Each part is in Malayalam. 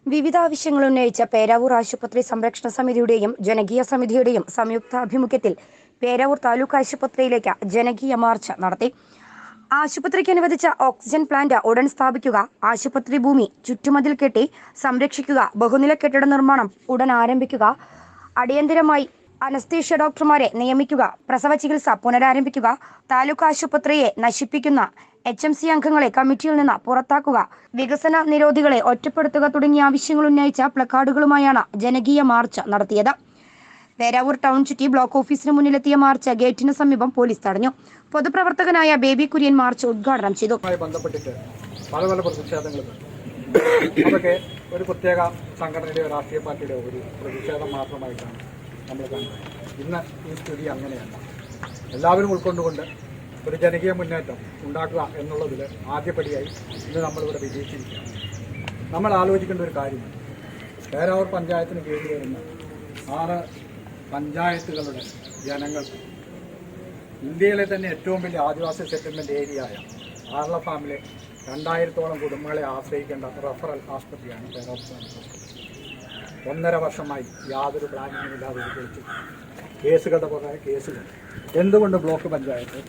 വിവിധ ആവശ്യങ്ങൾ ഉന്നയിച്ച പേരാവൂർ ആശുപത്രി സംരക്ഷണ സമിതിയുടെയും ജനകീയ സമിതിയുടെയും സംയുക്താഭിമുഖ്യത്തിൽ പേരാവൂർ താലൂക്ക് ആശുപത്രിയിലേക്ക് ജനകീയ മാർച്ച് നടത്തി. ആശുപത്രിക്ക് അനുവദിച്ച ഓക്സിജൻ പ്ലാന്റ് ഉടൻ സ്ഥാപിക്കുക, ആശുപത്രി ഭൂമി ചുറ്റുമതിൽ കെട്ടി സംരക്ഷിക്കുക, ബഹുനില കെട്ടിട നിർമ്മാണം ഉടൻ ആരംഭിക്കുക, അടിയന്തരമായി അനസ്തീഷ്യ ഡോക്ടർമാരെ നിയമിക്കുക, പ്രസവ ചികിത്സ പുനരാരംഭിക്കുക, താലൂക്ക് ആശുപത്രിയെ നശിപ്പിക്കുന്ന HMC അംഗങ്ങളെ കമ്മിറ്റിയിൽ നിന്ന് പുറത്താക്കുക, വികസന നിരോധികളെ ഒറ്റപ്പെടുത്തുക തുടങ്ങിയ ആവശ്യങ്ങൾ ഉന്നയിച്ച പ്ലക്കാർഡുകളുമായാണ് ജനകീയ മാർച്ച് നടത്തിയത്. പേരാവൂർ ടൗൺ ചുറ്റി ബ്ലോക്ക് ഓഫീസിന് മുന്നിലെത്തിയ മാർച്ച് ഗേറ്റിന് സമീപം പോലീസ് തടഞ്ഞു. പൊതുപ്രവർത്തകനായ ബേബി കുര്യൻ മാർച്ച് ഉദ്ഘാടനം ചെയ്തു. ബന്ധപ്പെട്ടിട്ട് പല പ്രതിഷേധങ്ങളുണ്ട്. അതൊക്കെ ഒരു പ്രത്യേക സംഘടനയുടെയോ രാഷ്ട്രീയ പാർട്ടിയുടെയോ ഒരു പ്രതിഷേധം മാത്രമായിട്ടാണ് നമ്മൾ കാണുന്നത്. ഇന്ന് ഈ സ്ഥിതി അങ്ങനെയല്ല. എല്ലാവരും ഉൾക്കൊണ്ടുകൊണ്ട് ഒരു ജനകീയ മുന്നേറ്റം ഉണ്ടാക്കുക എന്നുള്ളതിൽ ആദ്യപടിയായി ഇന്ന് നമ്മളിവിടെ വിജയിച്ചിരിക്കുകയാണ്. നമ്മൾ ആലോചിക്കേണ്ട ഒരു കാര്യമാണ്, പേരാവൂർ പഞ്ചായത്തിന് കീഴിൽ വരുന്ന 6 പഞ്ചായത്തുകളുടെ ജനങ്ങൾ ഇന്ത്യയിലെ തന്നെ ഏറ്റവും വലിയ ആദിവാസി സെറ്റിൽമെൻറ്റ് ഏരിയയായ ആർള ഫാമിലെ 2000-ഓളം കുടുംബങ്ങളെ ആശ്രയിക്കേണ്ട റഫറൽ ആശുപത്രിയാണ് പേരാവൂർ ആശുപത്രി. 1.5 വർഷമായി യാതൊരു പ്ലാനിങ്ങും ഇല്ലാതെ വിളിച്ചു കേസുകളുടെ പുറകെ കേസുകൾ. എന്തുകൊണ്ട് ബ്ലോക്ക് പഞ്ചായത്ത്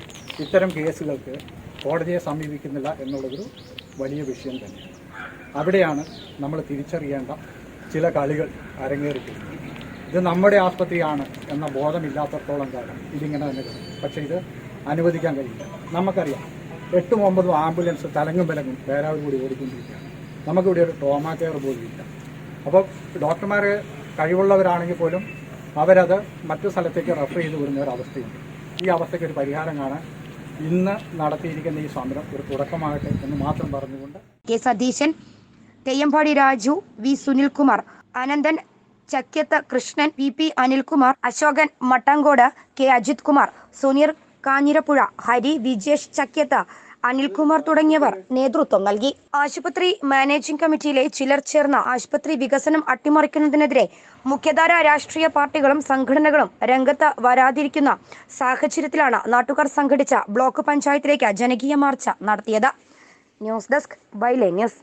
ഇത്തരം കേസുകൾക്ക് കോടതിയെ സമീപിക്കുന്നില്ല എന്നുള്ളതൊരു വലിയ വിഷയം തന്നെയാണ്. അവിടെയാണ് നമ്മൾ തിരിച്ചറിയേണ്ട ചില കളികൾ അരങ്ങേറിക്കുന്നത്. ഇത് നമ്മുടെ ആശുപത്രിയാണ് എന്ന ബോധമില്ലാത്തത്തോളം കാലം ഇതിങ്ങനെ തന്നെ കിട്ടും. പക്ഷേ ഇത് അനുവദിക്കാൻ കഴിയില്ല. നമുക്കറിയാം 8-9 ആംബുലൻസ് തലങ്ങും വിലങ്ങും പേരാവൂർ കൂടി ഓടിക്കൊണ്ടിരിക്കുകയാണ്. നമുക്കിവിടെ ഒരു ട്രോമാ കെയർ പോലും ഇല്ല. അപ്പോൾ ഡോക്ടർമാർ കഴിവുള്ളവരാണെങ്കിൽ പോലും അവരത് മറ്റു സ്ഥലത്തേക്ക് റെഫർ ചെയ്ത് വിടുന്ന ഒരവസ്ഥയുണ്ട്. ഈ അവസ്ഥയ്ക്ക് ഒരു പരിഹാരം കാണാൻ ഇന്ന് നടത്തിയിരിക്കുന്ന ഈ സമരം ഒരു തുടക്കമാകട്ടെ എന്ന് മാത്രം പറഞ്ഞുകൊണ്ട് K Satheesan, Theyyampadi Raju, V Sunilkumar, Ananthan Chakyath Krishnan, PP Anilkumar, Ashokan Mattangode, K Ajith Kumar, Suneer Kanjirapuzha, Hari, Vijesh Chakyath, Anilkumar തുടങ്ങിയവർ നേതൃത്വം നൽകി. ആശുപത്രി മാനേജിംഗ് കമ്മിറ്റിയിലെ ചിലർ ചേർന്ന ആശുപത്രി വികസനം അട്ടിമറിക്കുന്നതിനെതിരെ മുഖ്യധാര രാഷ്ട്രീയ പാർട്ടികളും സംഘടനകളും രംഗത്ത് വരാതിരിക്കുന്ന സാഹചര്യത്തിലാണ് നാട്ടുകാർ സംഘടിച്ച ബ്ലോക്ക് പഞ്ചായത്തിലേക്ക് ജനകീയ മാർച്ച് നടത്തിയത്. ന്യൂസ് ഡെസ്ക് ബൈലേ ന്യൂസ്.